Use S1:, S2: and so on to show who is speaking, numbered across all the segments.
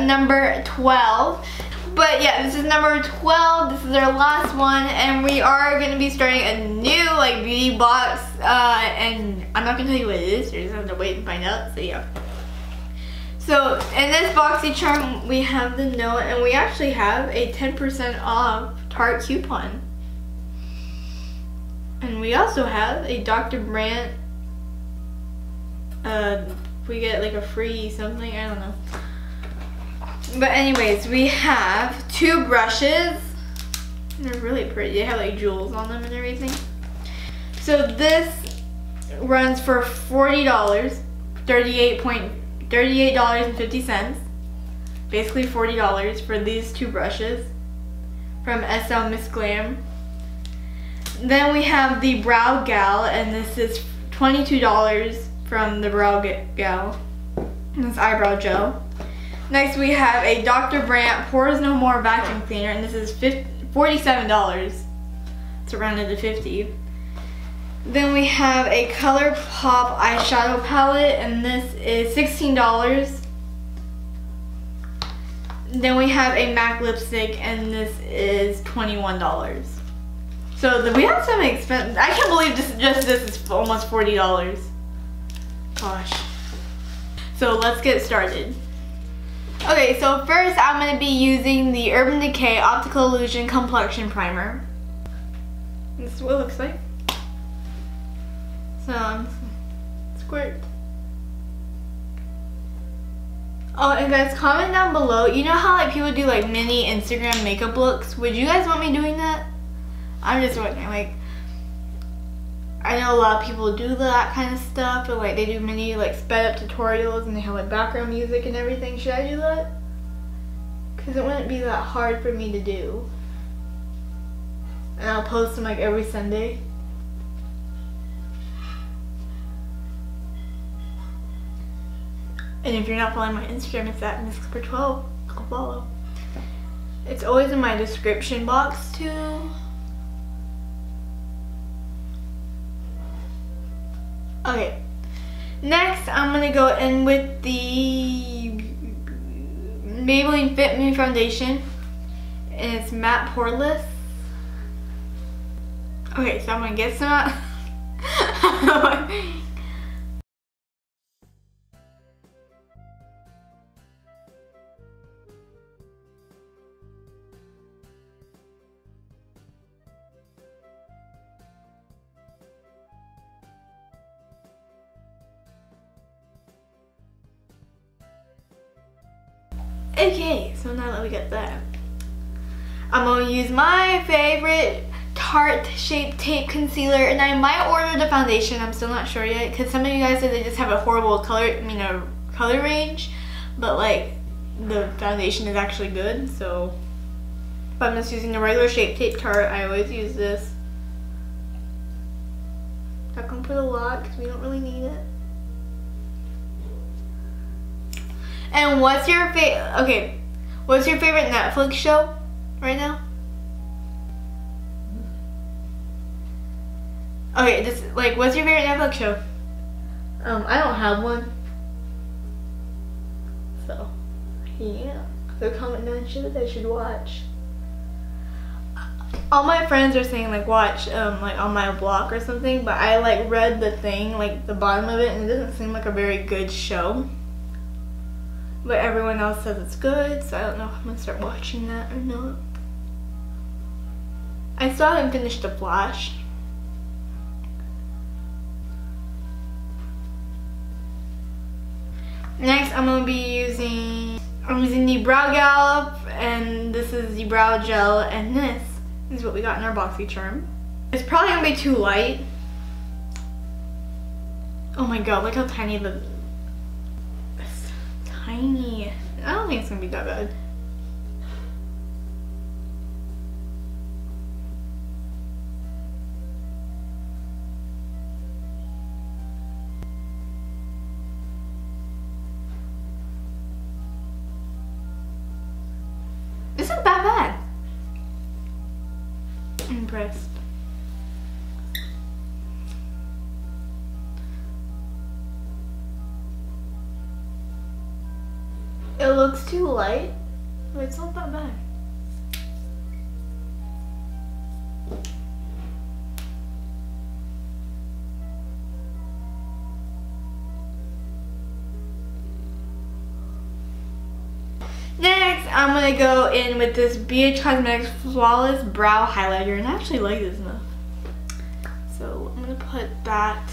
S1: number 12. But yeah, this is number 12. This is our last one, and we are going to be starting a new like beauty box. And I'm not going to tell you what it is. You're just going to have to wait and find out. So yeah. So in this Boxycharm, we have the note, and we actually have a 10% off Tarte coupon. And we also have a Dr. Brandt. We get like a free something, I don't know. But anyways, we have 2 brushes. They're really pretty. They have like jewels on them and everything. So this runs for $40, $38.50. Basically $40 for these 2 brushes from SL Miss Glam. Then we have the Brow Gal, and this is $22 from the Brow Gal. This eyebrow gel. Next we have a Dr. Brandt Pores No More vacuum cleaner, and this is $47. It's rounded to 50. Then we have a ColourPop eyeshadow palette, and this is $16. Then we have a MAC lipstick, and this is $21. So we have some expense. I can't believe this is almost $40. Gosh. So let's get started. Okay, so first I'm going to be using the Urban Decay Optical Illusion Complexion Primer. This is what it looks like. So, squirt. Oh, and guys, comment down below. You know how like people do like mini Instagram makeup looks? Would you guys want me doing that? I'm just wondering, like, I know a lot of people do that kind of stuff, but like they do mini like sped up tutorials and they have like background music and everything. Should I do that? Because it wouldn't be that hard for me to do. And I'll post them like every Sunday. And if you're not following my Instagram, it's at MissClipper12. Go follow. It's always in my description box too. Okay, next I'm going to go in with the Maybelline Fit Me Foundation, and it's matte poreless. Okay, so I'm going to get some Okay, so now that we got that, I'm going to use my favorite Tarte Shape Tape Concealer, and I might order the foundation. I'm still not sure yet, because some of you guys said they just have a horrible color range, but like the foundation is actually good. So if I'm just using the regular Shape Tape Tarte, I always use this. Not going to put a lot because we don't really need it. And what's your what's your favorite Netflix show right now? Okay, just like, what's your favorite Netflix show? I don't have one. So, yeah. So comment down shows I should watch. All my friends are saying like watch like on my blog or something, but I like read the thing, like the bottom of it, and it doesn't seem like a very good show. But everyone else says it's good, so I don't know if I'm gonna start watching that or not. I still haven't finished The Flash. Next, I'm gonna be using the Brow Gal, and this is the Brow Gel, and this is what we got in our Boxycharm. It's probably gonna be too light. Oh my god, look how tiny the... Tiny. I don't think it's gonna be that bad. Isn't that bad? I'm impressed. It looks too light, but it's not that bad. Next, I'm gonna go in with this BH Cosmetics Flawless Brow Highlighter, and I actually like this enough. So I'm gonna put that.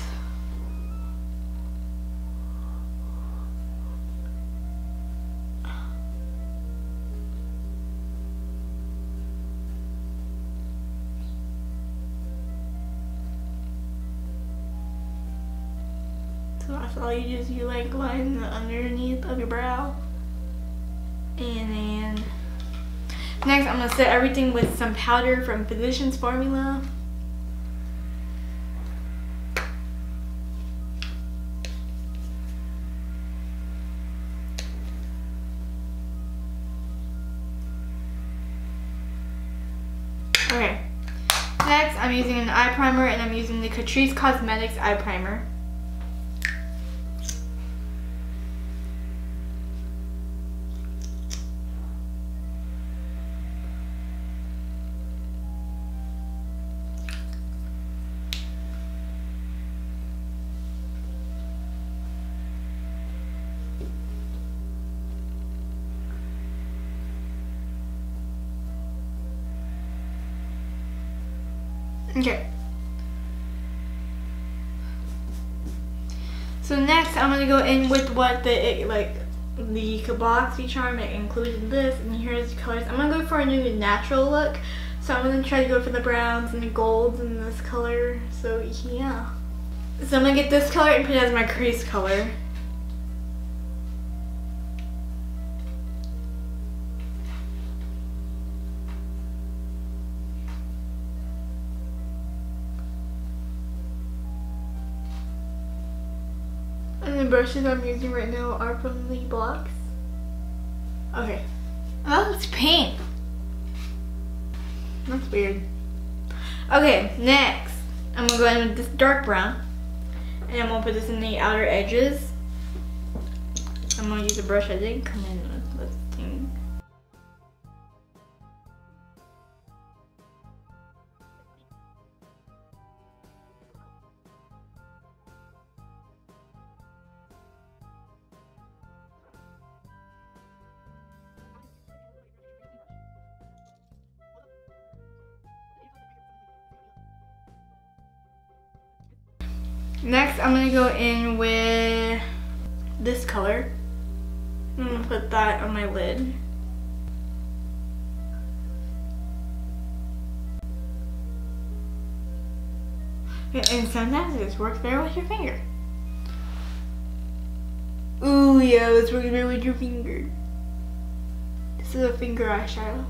S1: So that's all you do, is you like line the underneath of your brow. And then next I'm going to set everything with some powder from Physicians Formula. Okay. Next I'm using an eye primer, and I'm using the Catrice Cosmetics eye primer. Okay. So next I'm gonna go in with what the Boxy Charm. It included this, and here's the colors. I'm gonna go for a new natural look, so I'm gonna try to go for the browns and the golds in this color. So yeah. So I'm gonna get this color and put it as my crease color. And the brushes I'm using right now are from the blocks. Okay. Oh, it's pink. That's weird. Okay, next I'm gonna go in with this dark brown, and I'm gonna put this in the outer edges. I'm gonna use a brush I didn't come in with this thing. Next, I'm gonna go in with this color. I'm gonna put that on my lid. And sometimes it just works better with your finger. Ooh, yeah, it's working better with your finger. This is a finger eyeshadow.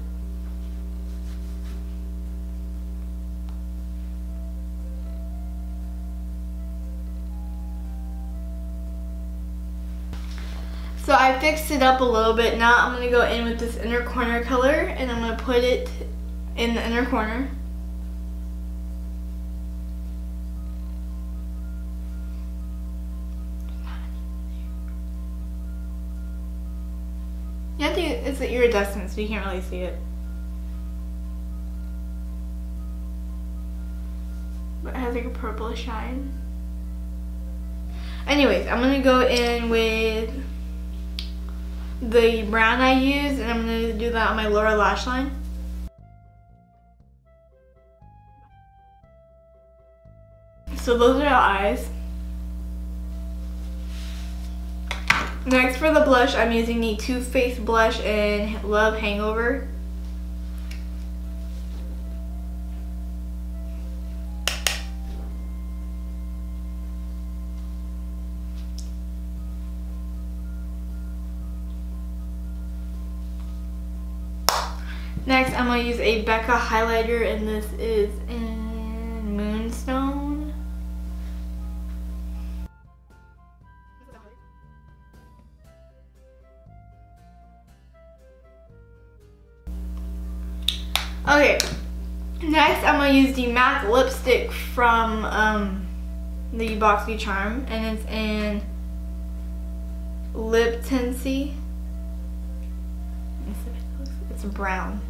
S1: So I fixed it up a little bit. Now I'm going to go in with this inner corner color, and I'm going to put it in the inner corner. Yeah, I think it's the iridescent, so you can't really see it. But it has like a purplish shine. Anyways, I'm going to go in with the brown I used, and I'm going to do that on my lower lash line. So those are the eyes. Next, for the blush, I'm using the Too Faced blush in Love Hangover. Next, I'm going to use a Becca highlighter, and this is in Moonstone. Okay, next I'm going to use the matte lipstick from the Boxy Charm, and it's in Lip Tinsy. It's brown.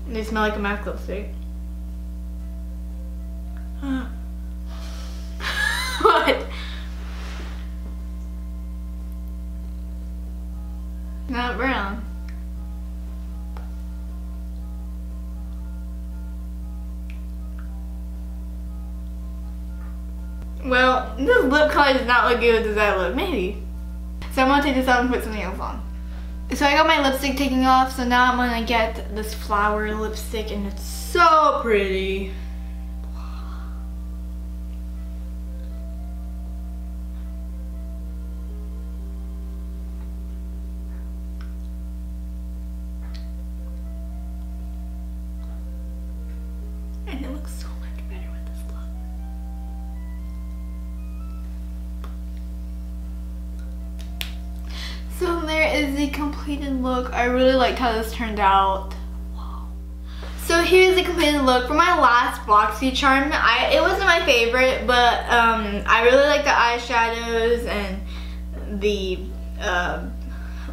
S1: They smell like a MAC lipstick. What? Not brown. Well, this lip color does not look good as I look. Maybe. So I'm gonna take this off and put something else on. So I got my lipstick taken off, so now I'm gonna get this flower lipstick, and it's so pretty. And it looks so much better with this look. So there is the completed look. I really liked how this turned out. Wow. So here's the completed look for my last Boxy Charm. It wasn't my favorite, but I really like the eyeshadows and the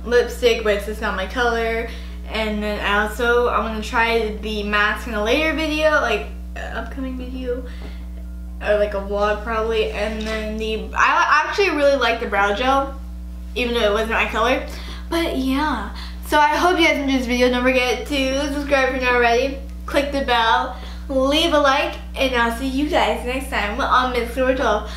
S1: lipstick, but it's just not my color. And then I'm gonna try the mask in a later video, like upcoming video, or like a vlog probably. And then I actually really like the brow gel, even though it wasn't my color. But yeah, so I hope you guys enjoyed this video. Don't forget to subscribe if you're not already. Click the bell, leave a like, and I'll see you guys next time on Miss 12.